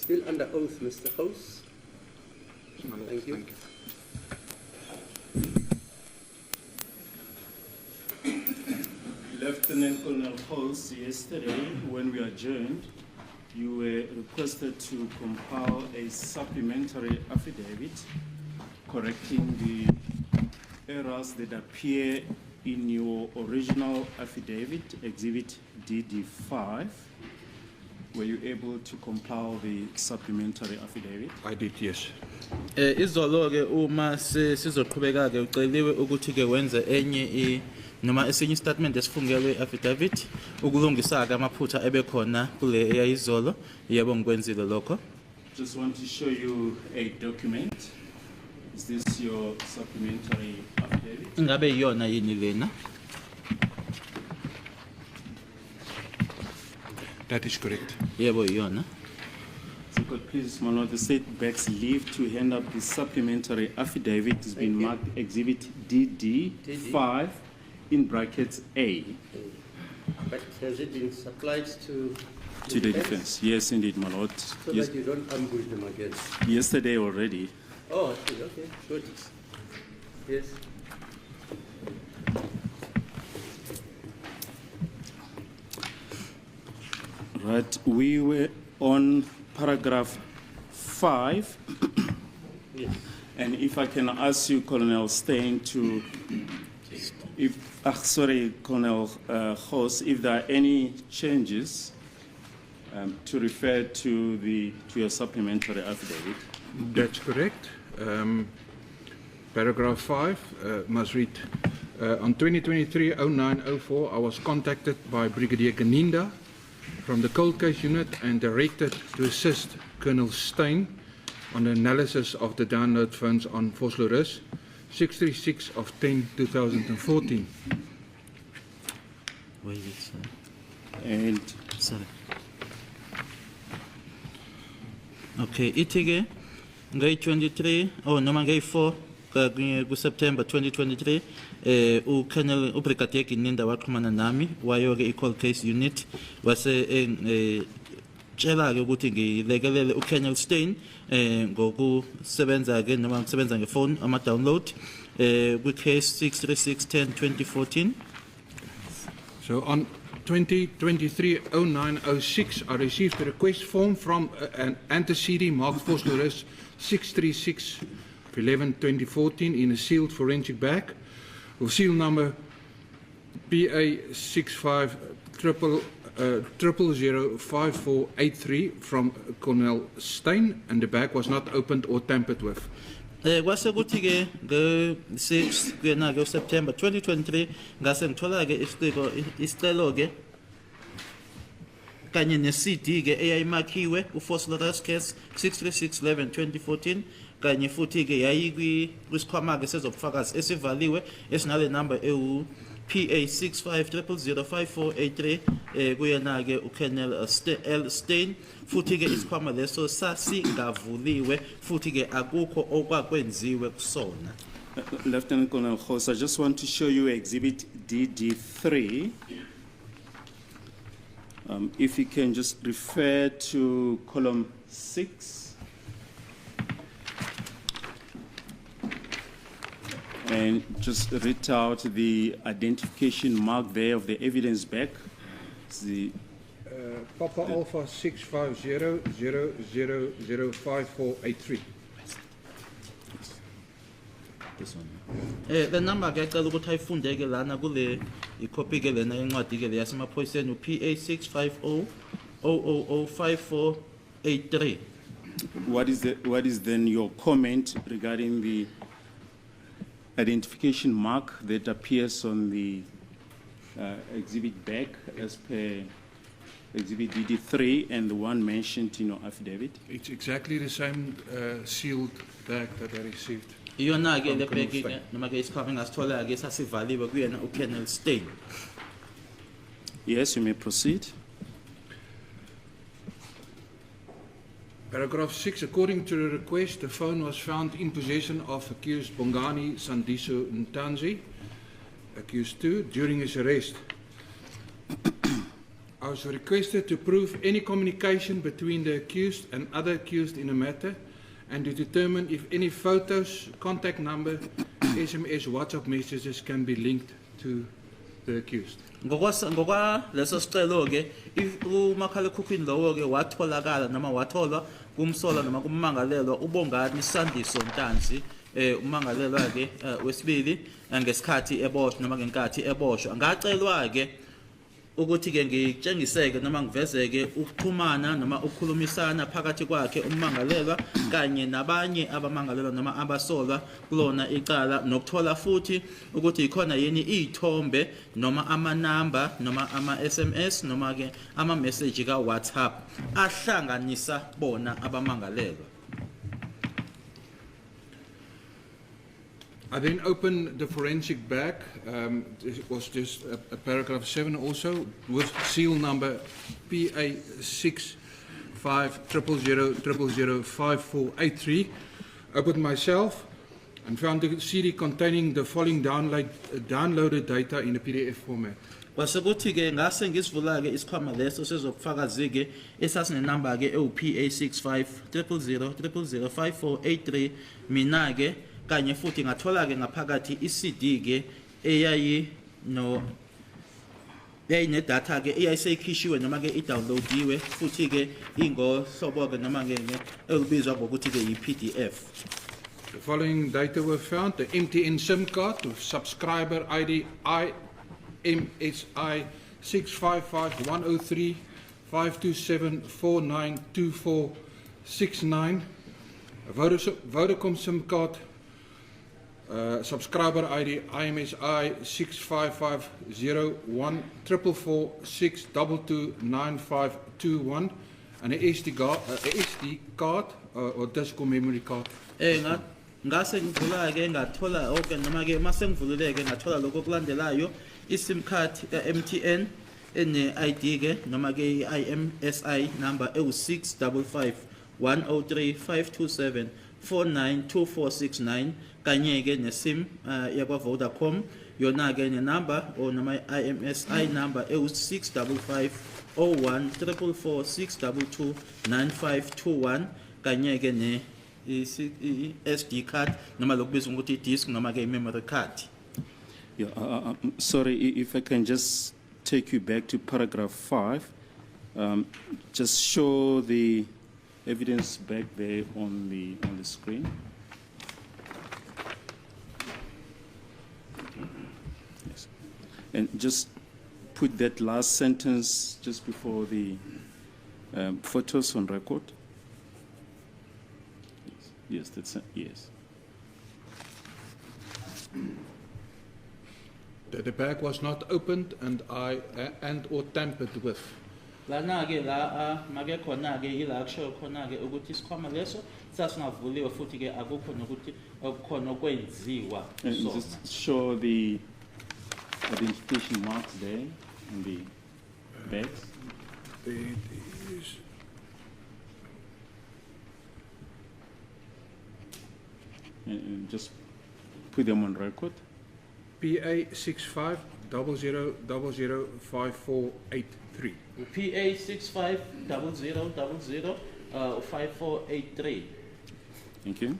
Still under oath, Mr. House. Thank you. Lieutenant Colonel House, yesterday when we adjourned, you were requested to compile a supplementary affidavit correcting the errors that appear in your original affidavit, Exhibit DD5. Were you able to compile the supplementary affidavit? I did, yes. Izolo ke uma sizoqhubeka ke uceliwe ukuthi ke wenze enye noma esinye statement esifungelwe affidavit ukulungisa ke amaphutha ebekhona kule eyayizolo. Yebo ngikwenzile lokho. Just want to show you a document. Is this your supplementary affidavit? Ngabe iyona yini lena? That is correct. Yebo iyona. So could please, my lord, the state begs leave to hand up the supplementary affidavit. It's been marked Exhibit DD5 in brackets A. But has it been supplied to To the defense. Yes, indeed, my lord. so Yes, that you don't ambush them again? yesterday already. Oh, okay, good. Yes. Right, we were on paragraph 5. Yes. And if I can ask you, Colonel Stein, to, Colonel Hoss, if there are any changes to refer to your supplementary affidavit. That's correct. Paragraph 5 must read, on 2023-09-04, I was contacted by Brigadier Ganinda from the cold case unit and directed to assist Colonel Stein on the analysis of the download funds on Vosloorus, 636 of 10/2014. Where is it, sir? And Sorry. Okay, ithi ke ngay 23 noma ngay 4 ku September 2023 uKolonel uBrigadier Gininda waxhumana nami wayo ke i-cold case unit wase tshela ke ukuthi ngilekelele uKolonel Stein ngokusebenza ke noma ukusebenza ngefone ama download ku case 63610/2014. So on 2023-09-06, I received a request form from an antecedent marked Vosloorus 636 of 11/2014 in a sealed forensic bag with seal number PA65 0005483 from Colonel Stein, and the bag was not opened or tampered with. Kwase kuthi ke nge-6 kuyena ke September 2023 ngase ngithola ke isicelo ke kanye ne-CD ke eyayimakhiwe uVosloorus case 63611/2014 kanye futhi ke yayi kwisikhwama ke sezobufakazi esivaliwe esinale number ewu PA65005483 kuyena ke uKolonel L Stein futhi ke isikhwama leso sasingavuliwe futhi ke akukho okwakwenziwe kusona. Lieutenant Colonel Hoss, I just want to show you Exhibit DD3. If you can just refer to column 6. And just read out the identification mark there of the evidence back. It's the Papa Alpha 650005483. This one. The number ke acela ukuthi ayifundeke lana kule icopy ke lena encwadi ke yasemaphoyiseni PA6500005483. What is then your comment regarding the identification mark that appears on the exhibit back as per Exhibit DD3 and the one mentioned in your affidavit? It's exactly the same sealed bag that I received. Iyona ke le bag ke noma ke isikhwama ngasithola ke sasivaliwe kuyena uKolonel Stein. Yes, you may proceed. Paragraph 6, according to the request, the phone was found in possession of accused Bongani Sandiso Ntanzi, accused 2, during his arrest. I was requested to prove any communication between the accused and other accused in a matter and to determine if any photos, contact number, SMS, WhatsApp messages can be linked to the accused. Ngokwa leso sicelo ke umakhalekhukhwini lowo ke watholakala noma watholwa kumsola noma kummangalelwa uBongani Sandiso Ntanzi ummangalelwa ke wesibili ngesikhathi eboshwe noma ngenkathi eboshwe ngacelwa ke ukuthi ke ngitshengiseke noma ngivezeke ukuxhumana noma ukukhulumisana phakathi kwakhe ummangalelwa kanye nabanye abamangalelwa noma abasolwa kulona icala nokuthola futhi ukuthi ikhona yini izithombe noma amanamba noma ama-SMS noma ke ama-message ka WhatsApp ahlanganisa bona abamangalelwa. I then opened the forensic bag. It was just a paragraph 7 also with seal number PA6500005483. Opened myself and found the CD containing the following downloaded data in a PDF format. Wasekuthi ke ngase ngisivula ke isikhwama leso sezokufakazi ke esasine number ke PA6500005483 mina ke kanye futhi ngathola ke ngaphakathi iCD ke eyayine data ke eyayisekhishiwe noma ke idownloadiwe futhi ke ingohlobo ke noma ke elibizwa ngokuthi ke iPDF. The following data were found: the MTN SIM card with subscriber ID IMSI 655-103-527-492469, a Vodacom SIM card. Subscriber ID IMSI 655014446229521 and a SD card or disk or memory card. Ngase ngivula ke ngathola okay noma ke mase ngivulile ke ngathola lokho kulandelayo iSIM card MTN ene ID ke noma ke IMSI number EU655103527492469 kanye ke neSIM yakwa Vodacom yona ke ne number o noma IMSI number EU655014446229521 kanye ke ne SD card noma lokubizwa ukuthi disk noma ke memory card. Yeah, sorry if I can just take you back to paragraph 5. Just show the evidence back there on the screen. Yes. And just put that last sentence just before the photos on record. Yes, that's yes. That the bag was not opened and or tampered with. Lana ke la make khona ke ila kusho khona ke ukuthi isikhwama leso sasingavuliwe futhi ke akukho nokuthi okukhona okwenziwa And just show the identification marks there on the bags. It is And just put them on record. PA6500005483. PA6500005483. Thank you.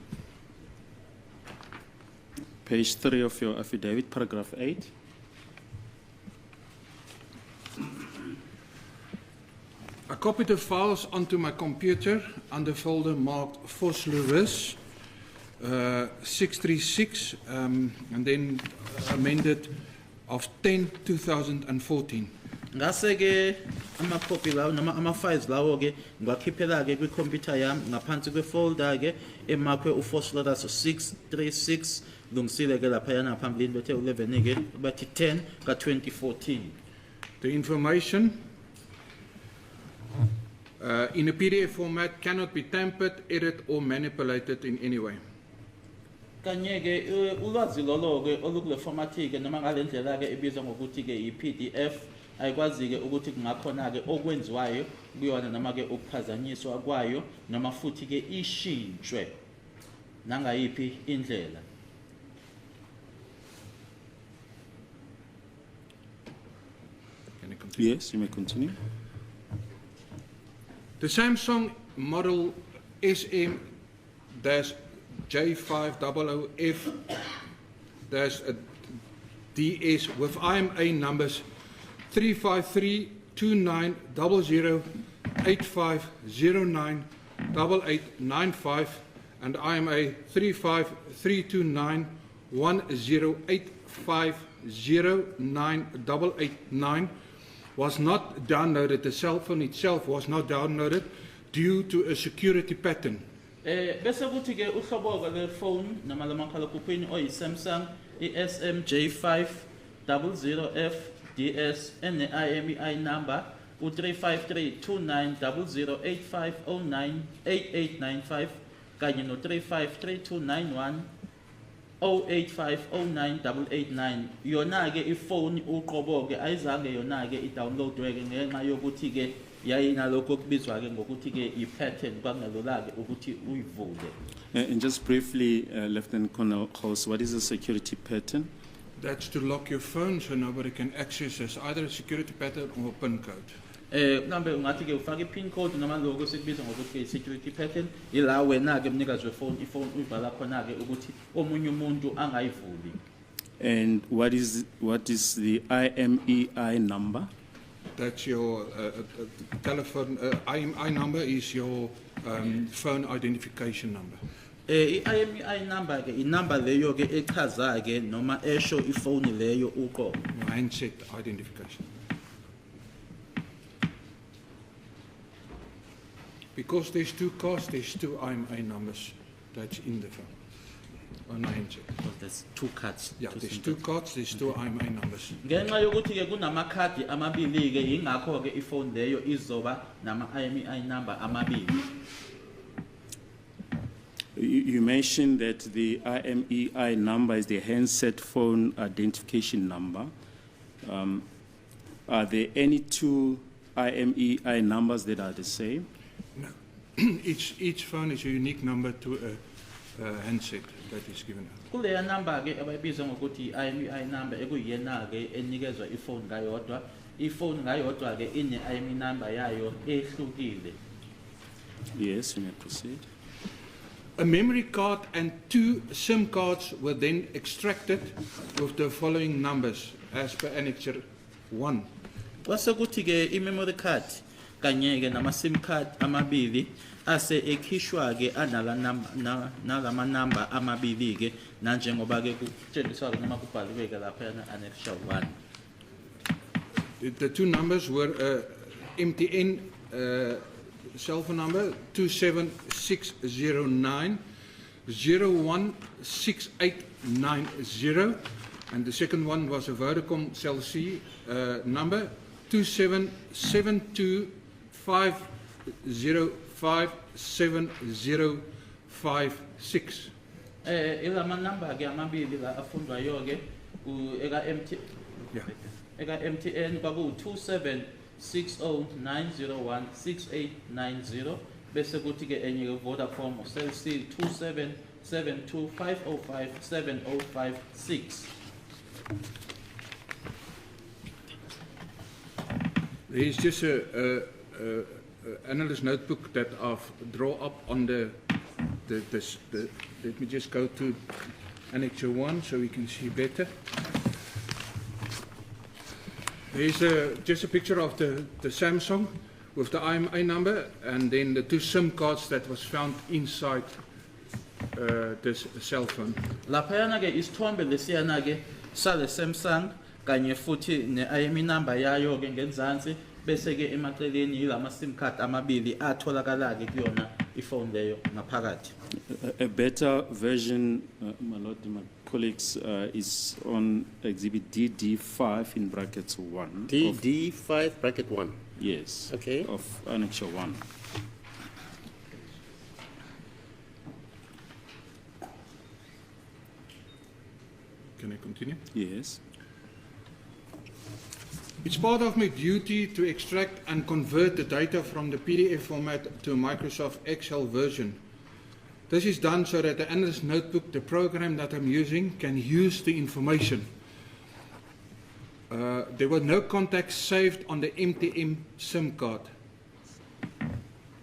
Page 3 of your affidavit, paragraph 8. I copied the files onto my computer under folder marked Vos Lewis 636 and then amended of 10/2014. Ngase ke amakhophi lawo noma ama-files lawo ke ngiwakhiphela ke kwikhompyutha yami ngaphansi kwefolder ke emakwe uFosloras 636 lungisile ke lapha yana phambilini bethe 11 ke bathi 10 ka2014. The information in a PDF format cannot be tampered, edited or manipulated in any way. Kanye ke ulwazi lolo ke olukule format ke noma ngalendlela ke ebizwa ngokuthi ke iPDF ayikwazi ke ukuthi kungakhona ke okwenziwayo kuyona noma ke ukuphazanyiswa kwayo noma futhi ke ishintshwe nangayiphi indlela. Can I continue? Yes, you may continue. The Samsung model SM-J500F-DS with IMA numbers 353-2900-8509-8895 and IMA 353-29-108509-889 was not downloaded. The cell phone itself was not downloaded due to a security pattern. Bese kuthi ke uhlobo ke phone noma lamakhalekhukhwini oyi Samsung SMJ500F DS ene IMEI number u-353-2900-8509-8895 kanye no-353-291-08509-889 yona ke ifoni uqobo ke ayizange yona ke i-downloadwe ke ngenxa yokuthi ke yayinalokho okubizwa ke ngokuthi ke i-pattern kwakungelola ke ukuthi uyivule. And just briefly, Lieutenant Colonel House, what is the security pattern? That's to lock your phone so nobody can access as either a security pattern or a PIN code. Mhlambe ungathi ke ufake i-pin code noma lokho sikubiza ngokuthi ke security pattern ila wena ke mnikazi wefoni ifoni uyivala khona ke ukuthi omunye umuntu angayivuli. And what is the IMEI number? That's your telephone, IMEI number is your phone identification number. I-IMEI number ke inumber leyo ke echaza ke noma esho ifoni leyo uqobo. Your handset identification. Because there's two cards, there's two IMEI numbers that's in the phone. On the handset. There's two cards. Yeah, there's two cards, there's two IMEI numbers. Ngenxa yokuthi ke kunamakhadi amabili ke ingakho ke ifoni leyo izoba nama IMEI number amabili. You mentioned that the IMEI number is the handset phone identification number. Are there any two IMEI numbers that are the same? No. Each phone is a unique number to a handset that is given out. Kuleya number ke abayibiza ngokuthi IMEI number ekuyiyena ke enikezwa ifoni ngayodwa. Ifoni ngayodwa ke ine IMEI number yayo ehlukile. Yes, you may proceed. A memory card and two SIM cards were then extracted with the following numbers as per Annexure 1. Kwase kuthi ke i-memory card kanye ke nama SIM card amabili ase ekhishwa ke anala nalama number amabili ke nanjengoba ke kutshengiswa ke noma kubhaliwe ke lapha Annexure 1. The two numbers were MTN cell phone number 27609 016890 and the second one was a Vodacom Cell C number 27725057056. Ilama number ke amabili la afundwa yoke eka MTN kwaku 27609016890 bese kuthi ke enye ke Vodacom Cell C 27725057056. There is just a analyst notebook that I've drawn up on the let me just go to Annexure 1 so we can see better. There is just a picture of the Samsung with the IMEI number and then the two SIM cards that was found inside this cell phone. Laphayana ke isithombe lesiyana ke sale Samsung kanye futhi ne-IMEI number yayo ke ngenzansi bese ke emaceleni yilama SIM card amabili atholakala ke kuyona ifone leyo ngaphakathi. A better version, my lord, my colleagues, is on Exhibit DD5 in brackets 1. DD5 bracket 1. Yes. Okay. Of Annexure 1. Can I continue? Yes. It's part of my duty to extract and convert the data from the PDF format to a Microsoft Excel version. This is done so that the analyst notebook, the program that I'm using, can use the information. There were no contacts saved on the MTN SIM card.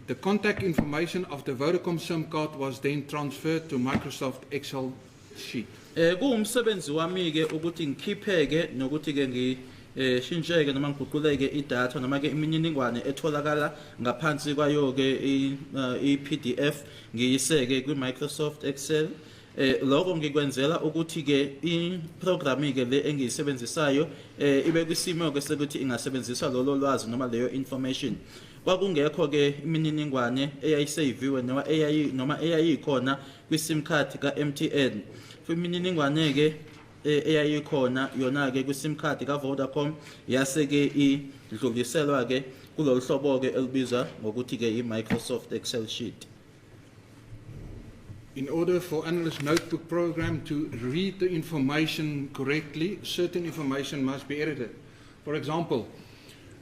The contact information of the Vodacom SIM card was then transferred to Microsoft Excel sheet. Kuwumsebenzi wami ke ukuthi ngikhipheke nokuthi ke ngishintsheke noma ngiguquleke idatha noma ke imininingwane etholakala ngaphansi kwayo ke i-PDF ngiyiseke kwi-Microsoft Excel. Lokho ngikwenzela ukuthi ke i-programming ke le engiyisebenzisayo ibe kwisimo ke sekuthi ingasebenzisa lolo lwazi noma leyo information. Kwakungekho ke imininingwane eyayisaviwe noma eyayikhona kwi-SIM card ka MTN. Imininingwane ke eyayikhona yona ke kwi-SIM card ka Vodacom yase ke idluliselwa ke kulolu hlobo ke elibizwa ngokuthi ke i-Microsoft Excel sheet. In order for Analyst Notebook program to read the information correctly, certain information must be edited. For example,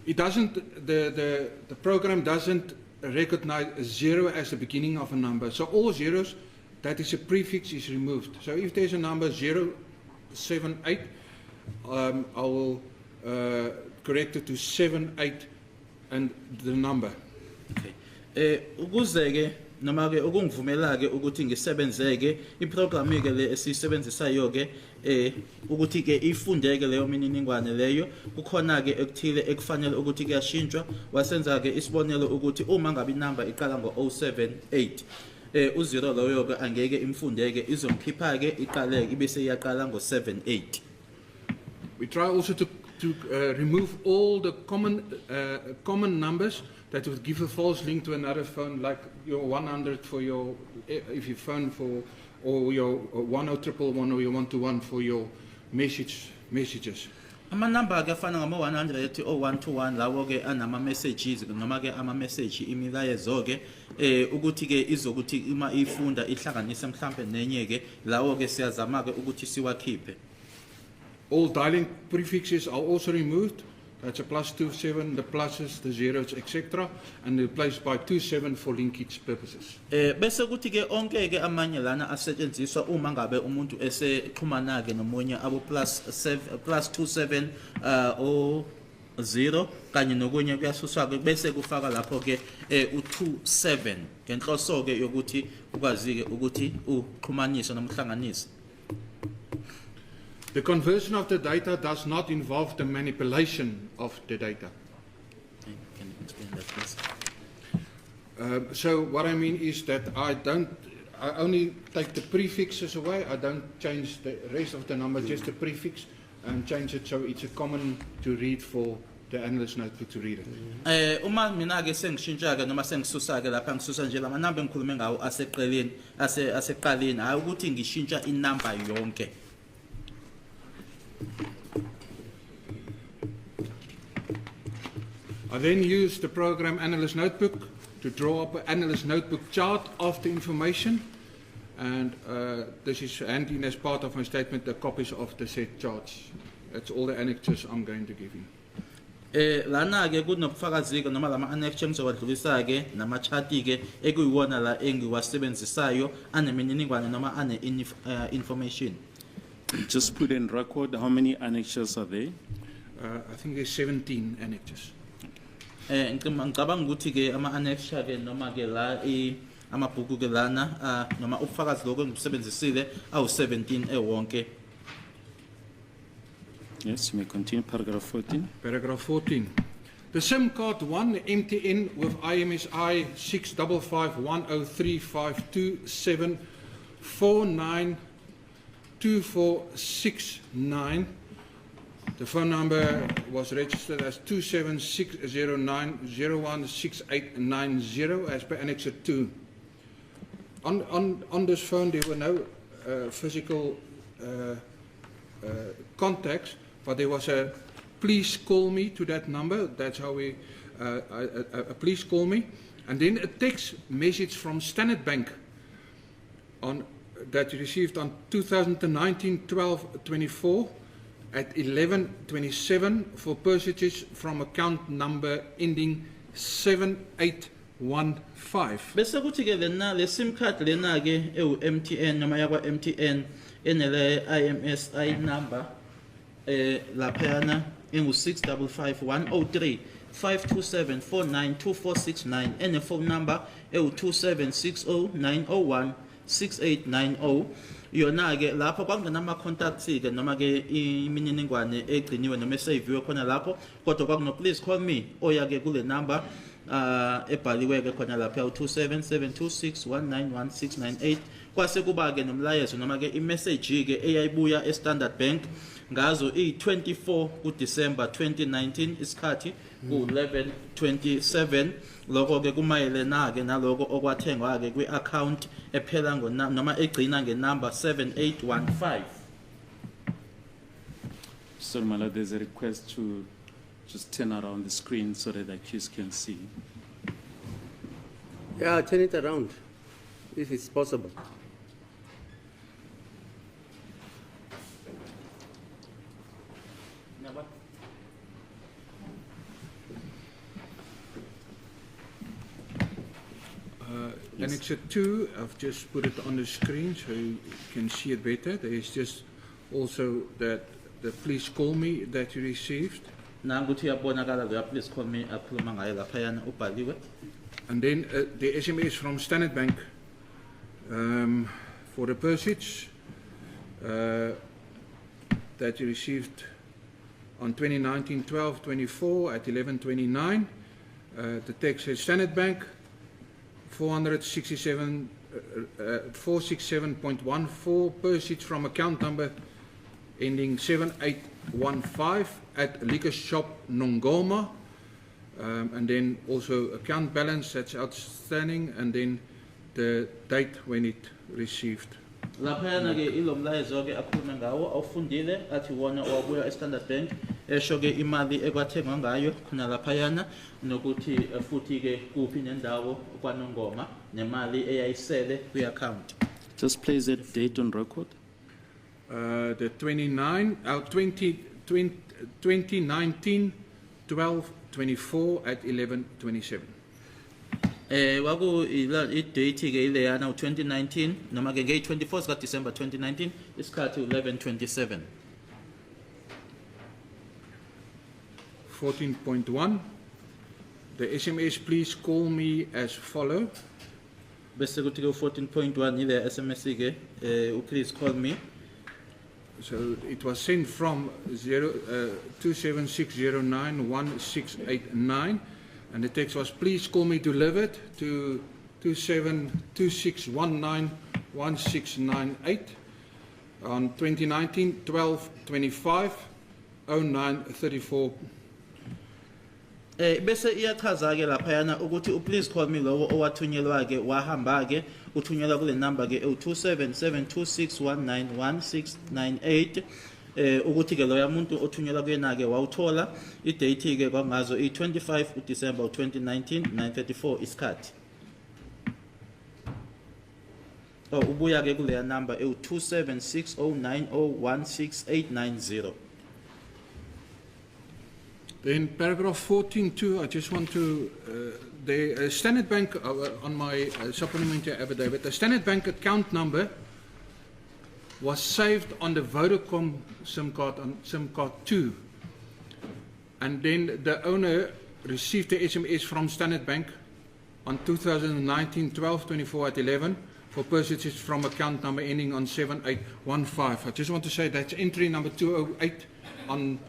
it doesn't, the program doesn't recognize a 0 as the beginning of a number. So all zeros, that is a prefix, is removed. So if there's a number 078, I will correct it to 78 and the number. Okay. Ukuzeke noma ke ukungivumela ke ukuthi ngisebenzeke iprogramming ke le esisebenzisayo ke ukuthi ke ifundeke leyo mininingwane leyo kukhona ke ekuthile ekufanele ukuthi kuyashintshwa wasenza ke isibonelo ukuthi uma ngabe inamba iqala ngo078 u0 loyo ke angeke imfundeke izomkhipha ke iqaleke ibese iyaqala ngo78. We try also to remove all the common numbers that would give a false link to another phone, like your 100 for your, if you phone for, or your 10111 or your 121 for your messages. Amanamba ke afana ngama 100 o 121 lawo ke anama messages noma ke ama message imilayezo ke ukuthi ke izokuthi uma ifunda ihlanganise mhlambe nenye ke lawo ke siyazama ke ukuthi siwakhiphe. All dialing prefixes are also removed. That's a +27, the pluses, the zeros, etc. And replaced by 27 for linkage purposes. Bese kuthi ke onke ke amanye lana asetshenziswa uma ngabe umuntu esexhumana ke nomunye abo +27 o 0 kanye nokunye kuyasuswa ke bese kufaka lapho ke u27 ngenhloso ke yokuthi ukwazi ke ukuthi uxhumanise noma uhlanganise. The conversion of the data does not involve the manipulation of the data. Can you explain that, please? So what I mean is that I only take the prefixes away. I don't change the rest of the number, just the prefix, and change it so it's a common to read for the Analyst Notebook to read it. Uma mina ke sengishintsha ke noma sengisusa ke lapha ngisusa nje lama number engikhulume ngawo aseqeleni aseqaleni hayi ukuthi ngishintsha inamba yonke. I then use the program Analyst Notebook to draw up an Analyst Notebook chart of the information, and this is handed in as part of my statement the copies of the said charts. That's all the annexes I'm going to give you. Lana ke kunobufakazi ke noma lama annexes ngizowadlulisa ke nama chart ke ekuyiwona la engiwasebenzisayo anemininingwane noma ane information. Just put in record how many annexes are there? I think there's 17 annexes. Ngicabanga ukuthi ke ama annexes ke noma ke la amabhuku ke lana noma ubufakazi lokho engibusebenzisile awu 17 ewonke. Yes, you may continue. Paragraph 14. Paragraph 14. The SIM card 1 MTN with IMSI 655103527492469. The phone number was registered as 27609016890 as per Annex 2. On this phone there were no physical contacts, but there was a please call me to that number. That's how we please call me, and then a text message from Standard Bank that you received on 2019-12-24 at 11:27 for purchases from account number ending 7815. Bese kuthi ke lena le SIM card lena ke ewu MTN noma yakwa MTN enele IMSI number laphana engu 655103 527492469 ene phone number ewu27609016890 yona ke lapho kwakungenama contacts ke noma ke imininingwane egciniwe noma esaviwe khona lapho kodwa kwakuno please call me oya ke kule number ebhaliwe ke khona lapha u27726191698 kwase kuba ke nomlayezo noma ke imessage ke eyayibuya eStandard Bank ngazo i24 kuDecember 2019 isikhathi ku11:27 lokho ke kumayelena ke naloko okwathengwa ke kwi-account ephela noma egcina ngenumber 7815. So Mala, there's a request to just turn around the screen so that the accused can see. Yeah, turn it around, if it's possible. Annexure 2, I've just put it on the screen so you can see it better. There is just also that the please call me that you received. Nanguthi yabonakala lo please call me akhuluma ngayo lapha yana ubhaliwe. And then the SMS from Standard Bank for the pursuits that you received on 2019-12-24 at 11:29. The text says Standard Bank 467.14 pursuits from account number ending 7815 at Liquor Shop Nongoma. And then also account balance that's outstanding, and then the date when it received. Lapha yana ke ilomlayezo ke akhuluma ngawo awufundile athi wona owabuya eStandard Bank esho ke imali ekwathengwa ngayo khona lapha yana nokuthi futhi ke kuphi nendawo kwaNongoma nemali eyayisele kwi-account. Just place that date on record. The 2019-12-24 at 11:27. Waku i-date ke ile yana u2019 noma ke nge-24 ka December 2019 isikhathi 11:27. 14.1. The SMS please call me as follow. Bese kuthi ke 14.1 ile SMS ke please call me. So it was sent from 276091689, and the text was please call me delivered to 2726191698 on 2019-12-25 0934. Bese iyachaza ke lapha yana ukuthi please call me lowo owathunyelwa ke wahamba ke uthunyelwa kule number ke 27726191698 ukuthi ke loya muntu othunyelwa kuyena ke wawuthola i-date ke kwangazo i25 uDecember 2019 9:34 isikhathi. Ubuya ke kule number 27609016890. Then paragraph 14.2, I just want to, the Standard Bank, on my supplementary affidavit, the Standard Bank account number was saved on the Vodacom SIM card, on SIM card 2. And then the owner received the SMS from Standard Bank on 2019-12-24 at 11 for purchases from account number ending on 7815. I just want to say that's entry number 208 on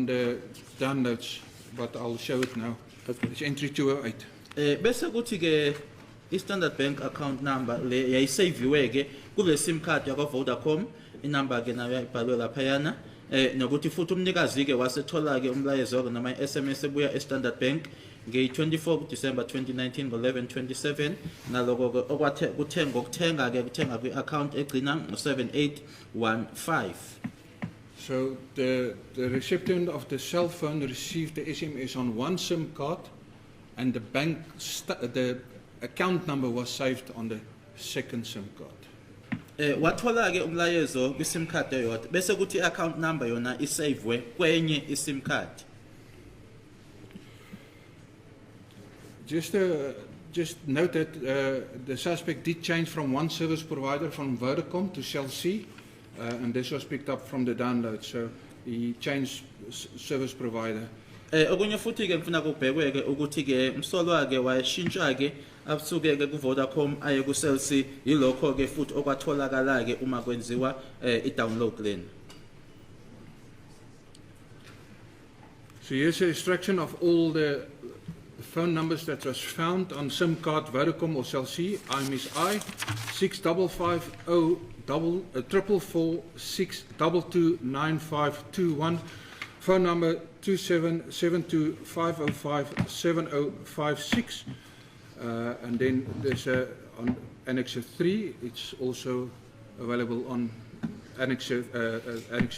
the downloads, but I'll show it now. Okay. It's entry 208. Bese kuthi ke i-Standard Bank account number le yayisaviwe ke kule sim card yakwa Vodacom, inumber ke nayo ibhalwe lapha yana nokuthi futhi umnikazi ke wasethola ke umlayezo noma i-SMS ebuya eStandard Bank nge-24 December 2019 ngo-11:27 naloko ukuthenga kwi-account egcina ngo-7815. So the recipient of the cell phone received the SMS on one SIM card, and the account number was saved on the second SIM card. Wathola ke umlayezo kwi-SIM card eyodwa bese kuthi i-account number yona isavwe kwenye i-SIM card. Just note that the suspect did change from one service provider from Vodacom to Cell C. And this was picked up from the download, so he changed service provider. Okunye futhi ke ngifuna kubhekweke ukuthi ke umsolwa ke wayeshintsha ke asuke ke ku Vodacom aye ku Cell C yilokho ke futhi okwatholakala ke uma kwenziwa i-download lane. So here's a instruction of all the phone numbers that was found on SIM card Vodacom or Cell C, IMSI 65504446229521, phone number 277250570556, and then there's on Annexure 3, it's also available on Annexure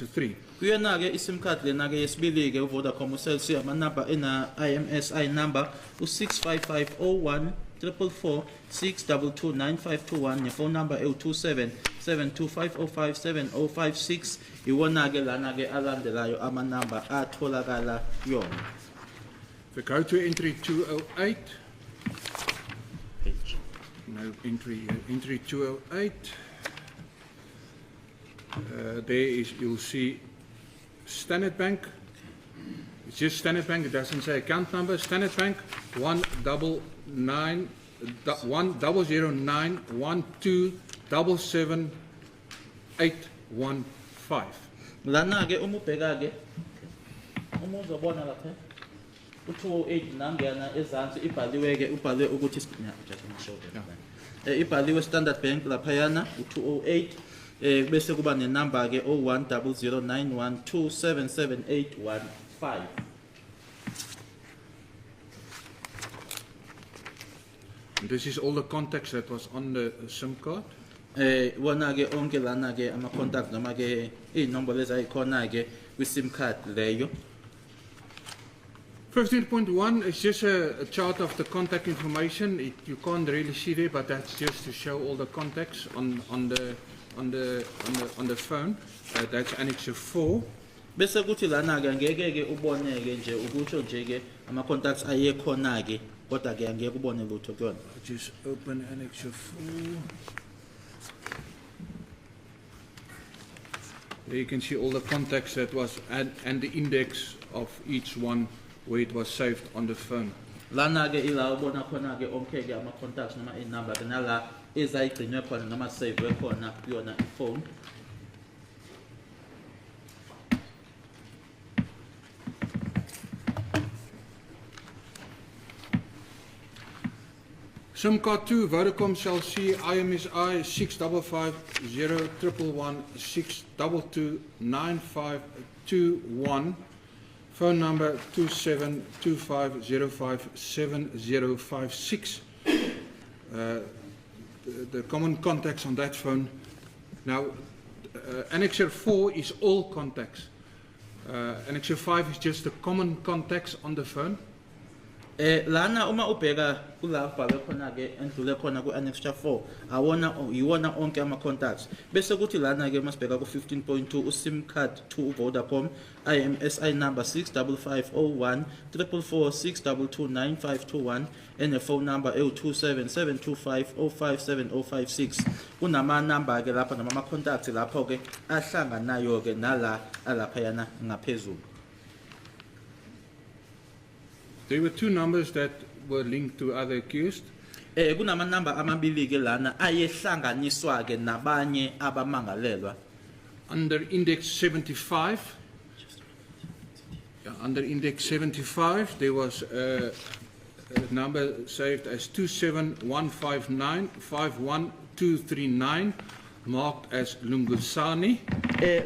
3. Kuyona ke iSIM card lena ke yesibili ke uVodacom Cell C amanamba ena IMSI number u6550144462295221 nephone number u277250570556 iwona ke lana ke alandelayo amanamba atholakala yona. If we go to entry 208, no entry 208. There is, you'll see Standard Bank. It's just Standard Bank. It doesn't say account number. Standard Bank 10091277815. Lana ke umubheka ke umuzobona lapha u208 nangena ezantsi ibhaliwe ke ubhale ukuthi ibhaliwe Standard Bank lapha yana u208 bese kuba nenamba ke 010091277815. And this is all the contacts that was on the SIM card. Wona ke onke lana ke ama contact noma ke inombolo ezayikhona ke kwi SIM card leyo. 15.1 is just a chart of the contact information. You can't really see there, but that's just to show all the contacts on the phone. That's Annexure 4. Bese kuthi lana ke ngeke ke uboneke nje ukusho nje ke ama contacts ayekhona ke kodwa ke angeke ubone lutho kuyona. Just open Annexure 4. There you can see all the contacts that was and the index of each one where it was saved on the phone. Lana ke ila ubona khona ke onke ke ama contacts noma inamba ke nala ezayigcinwe khona noma save khona kuyona iphone. SIM card 2 Vodacom Cell C IMSI 65501162295221, phone number 2725057056. The common contacts on that phone. Now, Annexure 4 is all contacts. Annexure 5 is just the common contacts on the phone. Lana uma ubheka kula bhale khona ke endlule khona ku Annexure 4 awona yiwona onke ama contacts bese kuthi lana ke masibheka ku 15.2 uSIM card 2 Vodacom IMSI number 65504446229521 and a phone number 027725057056 kunama number ke lapha nama contacts lapho ke ahlanganayo ke nala alapha yana ngaphezulu. There were two numbers that were linked to other accused. Kunama number amabili ke lana ayehlanganiswa ke nabanye abamangalelwa. Under index 75, under index 75, there was a number saved as 27159512239, marked as Lungusani.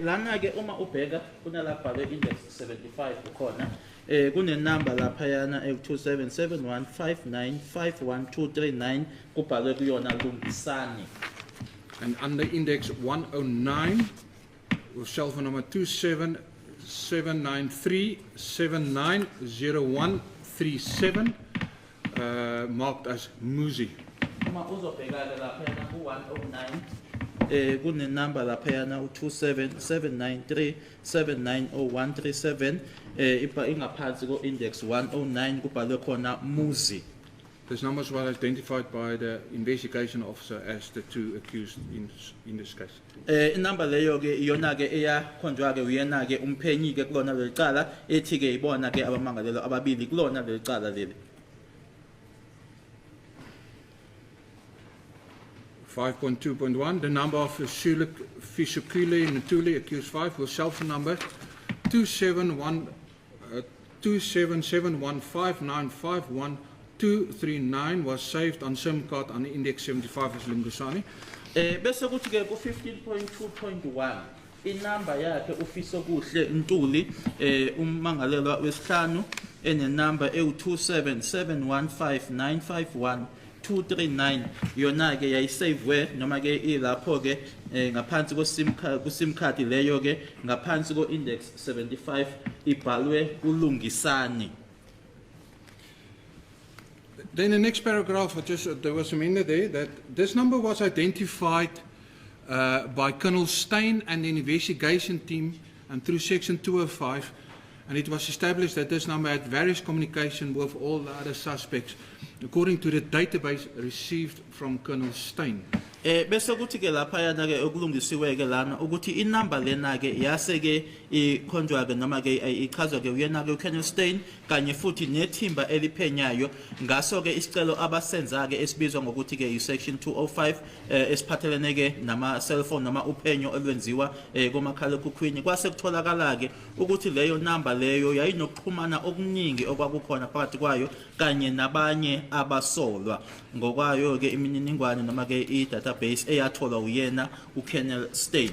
Lana ke uma ubheka kunalapha le index 75 ukhona. Kune number lapha yana 277159512239 kubhalwe kuyona Lungisani. And under index 109, with cell phone number 27793790137, marked as Muzi. Uma uzobheka lapha yana ku 109 kune number lapha yana u27793790137 ingaphansi ko index 109 kubhalwe khona Muzi. These numbers were identified by the investigation officer as the two accused in this case. Inamba leyo ke iyona ke eyakhonjwa ke uyena ke umphenyi ke kulona leli cala ethi ke ibona ke abamangalelo ababili kulona leli cala leli. 5.2.1, the number of Fisukile Ntuli accused 5 was cell phone number 27715951239 was saved on SIM card on index 75 as Lungusani. Bese kuthi ke ku 15.2.1 inamba yakhe uFisokuhle Ntuli ummangalelwa wesihlanu enenamba ewu27715951239 yona ke yayisavwe noma ke ilapho ke ngaphansi ko sim card leyo ke ngaphansi ko index 75 ibhalwe uLungisani. Then the next paragraph, there was some in there that this number was identified by Colonel Stein and the investigation team and through section 205, and it was established that this number had various communication with all the other suspects according to the database received from Colonel Stein. Bese kuthi ke lapha yana ke okulungisiwe ke lana ukuthi inamba lena ke yase ke ikhonjwa ke noma ke ichazwa ke uyena ke uKenneth Stein kanye futhi nethimba eliphenyayo ngaso ke isicelo abasenza ke esibizwa ngokuthi ke isection 205 esiphathelene ke nama cellphone noma uphenyo olwenziwa komakhala ekhukhwini kwase kutholakala ke ukuthi leyo namba leyo yayinokuxhumana okuningi okwakukhona phakathi kwayo kanye nabanye abasolwa ngokwayo ke imininingwane noma ke i-database eyatholwa uyena uKenneth Stein.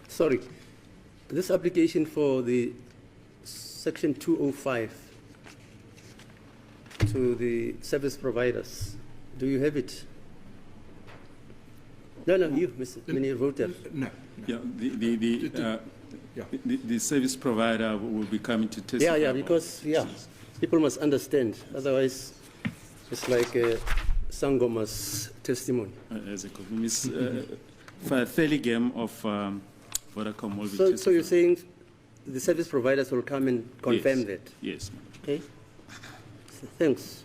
Sorry, this application for the section 205 to the service providers, do you have it? No, you, Mr. Mini Rother. No. Yeah, the service provider will be coming to testify. Yeah, because people must understand. Otherwise, it's like Sangoma's testimony. As a Miss Theligem of Vodacom will be So testifying. you're saying the service providers will come and confirm that? Yes. Okay. So thanks.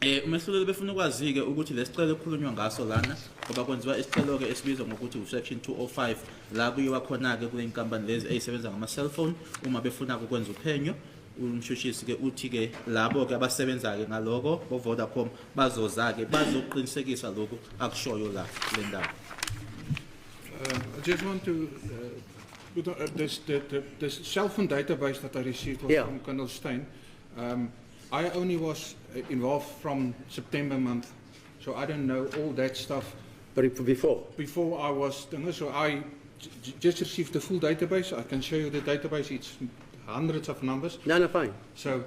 Umehlulo befuna ukwazi ke ukuthi lesicelo ekhulunywa ngaso lana ngoba kwenziwa isicelo ke esibizwa ngokuthi section 205 la kuyiwa khona ke kule inkampani lezi ezisebenza ngama cellphone uma befuna ukwenza uphenyo umshushisi ke uthi ke labo ke abasebenza ke ngaloko bo Vodacom bazoza ke bazoqinisekisa lokho akushoyo la le ndaba. I just want to put the cell phone database that I received was from Colonel Stein. I only was involved from September month, so I don't know all that stuff. But before? Before I was, so I just received the full database. I can show you the database. It's hundreds of numbers. No, fine. So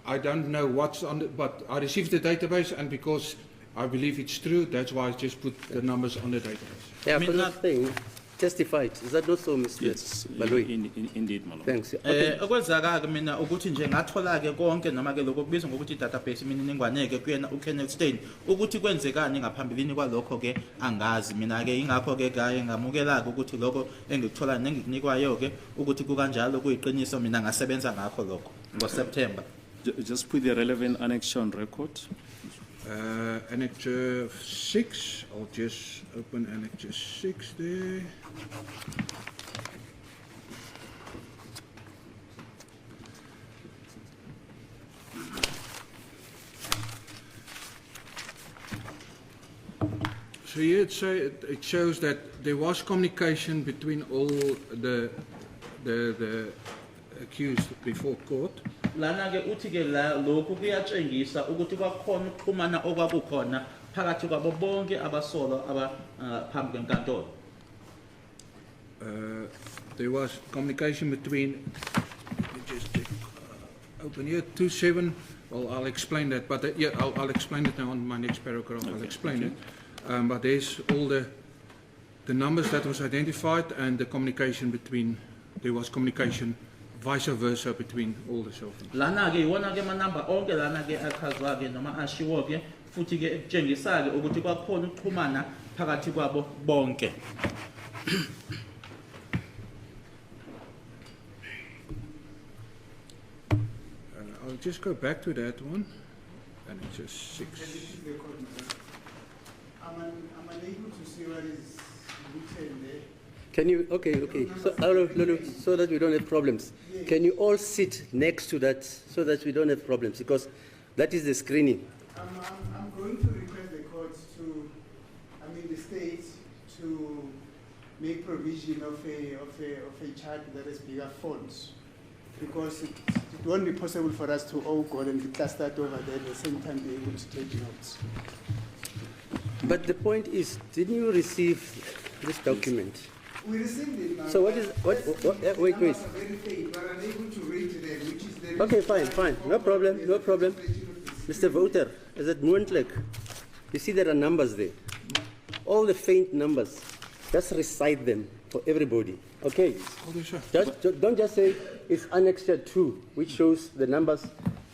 I don't know what's on it, but I received the database, and because I believe it's true, that's why I just put the numbers on the database. Yeah, but that thing testified. Is that not so, Mr. Yes, Baloi? indeed, Malone. Thanks. Okay. Okwenzaka ke mina ukuthi nje ngathola ke konke noma ke lokho kubizwa ngokuthi database imininingwane ke kuyena uKenneth Stein ukuthi kwenzekani ngaphambilini kwalokho ke angazi mina ke ingakho ke gaye ngamukela ukuthi lokho engikuthola nengikunikwayo ke ukuthi kukanjalo kuyiqiniso mina ngasebenza ngakho lokho ngoSeptember. Just put the relevant annex on record. Annex 6, I'll just open Annex 6 there. So here it shows that there was communication between all the accused before court. Lana ke uthi ke la lokhu kuyatshengisa ukuthi kwakhona ukuxhumana okwakukhona phakathi kwabo bonke abasolwa abaphambi kwenkantolo. There was communication between, let me just check, open here, 27, well I'll explain that, but yeah, I'll explain it now on my next paragraph, I'll explain it. But there's all the numbers that was identified and the communication between, there was communication vice versa between all the cell phones. Lana ke iwona ke manamba onke lana ke achazwa ke noma ashiwo ke futhi ke kutshengisa ke ukuthi kwakhona ukuxhumana phakathi kwabo bonke. I'll just go back to that one. Annexure 6. I'm unable to see what is written there. Can you, okay. So, no, so that we don't have problems. Can you all sit next to that so that we don't have problems? Because that is the screening. I'm going to request the court to, the state to make provision of a chart that has bigger fonts. Because it won't be possible for us to all go and be clustered over there at the same time be able to take notes. But the point is, didn't you receive this document? We received it now. So what is, wait. Numbers are very faint, but I'm able to read them, which is the... Okay, fine. No problem. Mr. Voter, is it Moontlik? You see there are numbers there. All the faint numbers, just recite them for everybody. Okay? Don't just say it's Annexure 2, which shows the numbers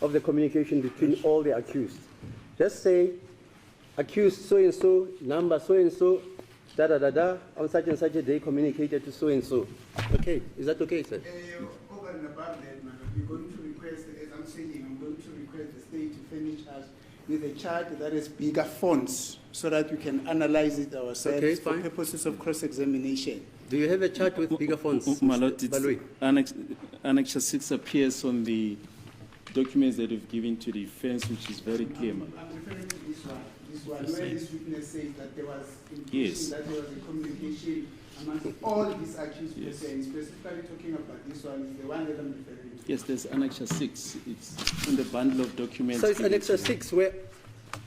of the communication between all the accused. Just say, accused so-and-so, number so-and-so, da-da-da-da, on such and such a day communicated to so-and-so. Okay, is that okay, sir? Over and above that, madam, we're going to request, as I'm saying, I'm going to request the state to furnish us with a chart that has bigger fonts so that we can analyze it ourselves for purposes of cross-examination. Do you have a chart with bigger fonts? My Lord, Annexure 6 appears on the documents that we've given to the defense, which is very clear, ma'am. I'm referring to this one, where this witness says that there was indication that there was a communication among all these accused persons, specifically talking about this one, is the one that I'm referring to. Yes, there's Annexure 6. It's in the bundle of documents. So it's Annexure 6, where,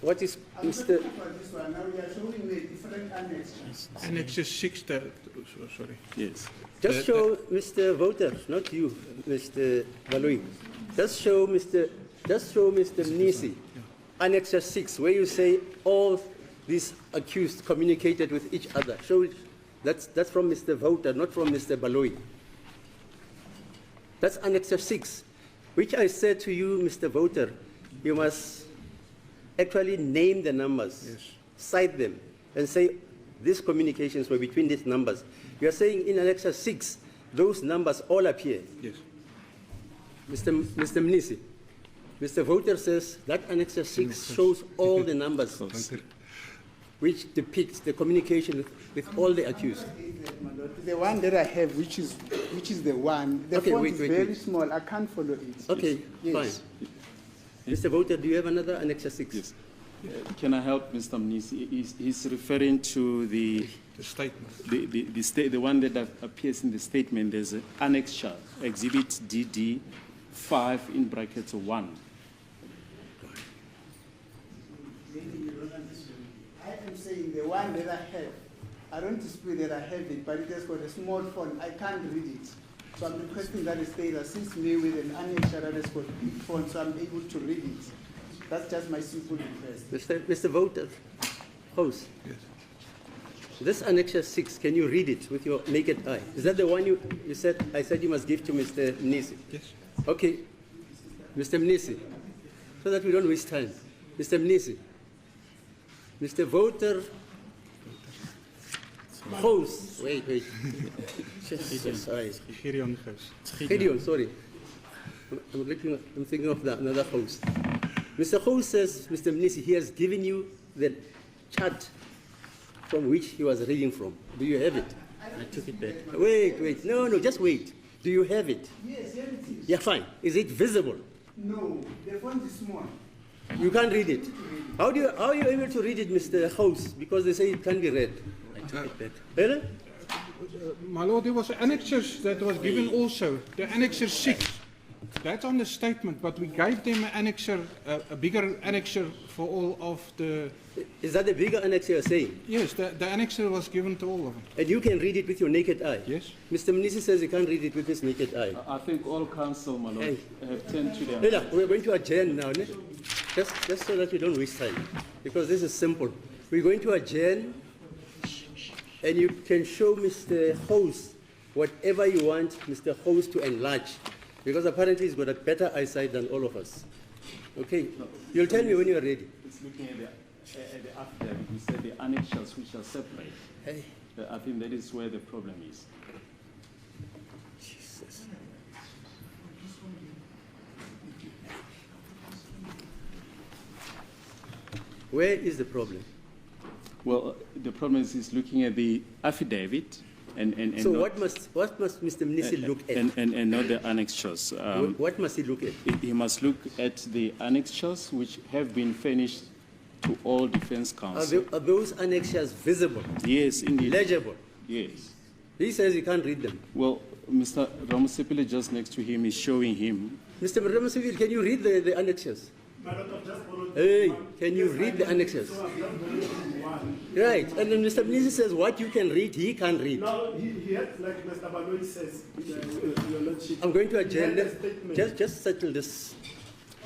what is I'm Mr. talking about this one. Now we are showing the different annexures. Annexure 6, sorry. Yes. Just show Mr. Voter, not you, Mr. Balui. Just show Mr. Mnisi, Annexure 6, where you say all these accused communicated with each other. Show it. That's from Mr. Voter, not from Mr. Balui. That's Annexure 6, which I said to you, Mr. Voter, you must actually name the numbers, cite them, and say these communications were between these numbers. You are saying in Annexure 6, those numbers all appear. Yes. Mr. Mnisi, Mr. Voter says that Annexure 6 shows all the numbers which depicts the communication with all the accused. The one that I have, which is the one, the font is very small. I can't follow it. Okay, fine. Mr. Voter, do you have another Annexure 6? Yes. Can I help Mr. Mnisi? He's referring to the statement. The one that appears in the statement. There's an annexure, Exhibit DD 5 in brackets 1. I am saying the one that I have. I don't dispute that I have it, but it has got a small font. I can't read it. So I'm requesting that the state assist me with an annexure that has got big font so I'm able to read it. That's just my simple request. Mr. Voter, host. Yes. This Annexure 6, can you read it with your naked eye? Is that the one you said, I said you must give to Mr. Mnisi? Yes. Okay. Mr. Mnisi, so that we don't waste time. Mr. Mnisi, Mr. Voter, host. Wait. Sorry. Gideon, sorry. I'm thinking of another host. Mr. Host says, Mr. Mnisi, he has given you the chart from which he was reading from. Do you have it? I took it back. Wait. No, just wait. Do you have it? Yes, here it is. Yeah, fine. Is it visible? No, the font is small. You can't read it. How are you able to read it, Mr. Host? Because they say it can't be read. I took it back. Really? My Lord, there was annexures that was given also. The Annexure 6. That's on the statement, but we gave them an annexure, a bigger annexure for all of the... Is that the bigger annexure you're saying? Yes, the annexure was given to all of them. And you can read it with your naked eye? Yes. Mr. Mnisi says he can't read it with his naked eye. I think all counsel, my Lord, have turned to their... Lila, we're going to adjourn now, ne? Just so that we don't waste time, because this is simple. We're going to adjourn, and you can show Mr. Host whatever you want Mr. Host to enlarge, because apparently he's got a better eyesight than all of us. Okay, you'll tell me when you're ready. It's looking at the affidavit. We said the annexures which are separate. Hey. I think that is where the problem is. Jesus. Where is the problem? Well, the problem is he's looking at the affidavit and So not, what must Mr. Mnisi look at? and not the annexures. What must he look at? He must look at the annexures which have been furnished to all defense counsel. Are those annexures visible, Yes, indeed. legible? Yes. He says he can't read them. Well, Mr. Ramusipile just next to him is showing him. Mr. Ramasavir, can you read the annexures? Hey, can you read the annexures? Right, and then Mr. Mnisi says what you can read, he can't read. No, he had, like Mr. Baloi says, Your Lordship. I'm going to he had adjourn. a statement. Just settle this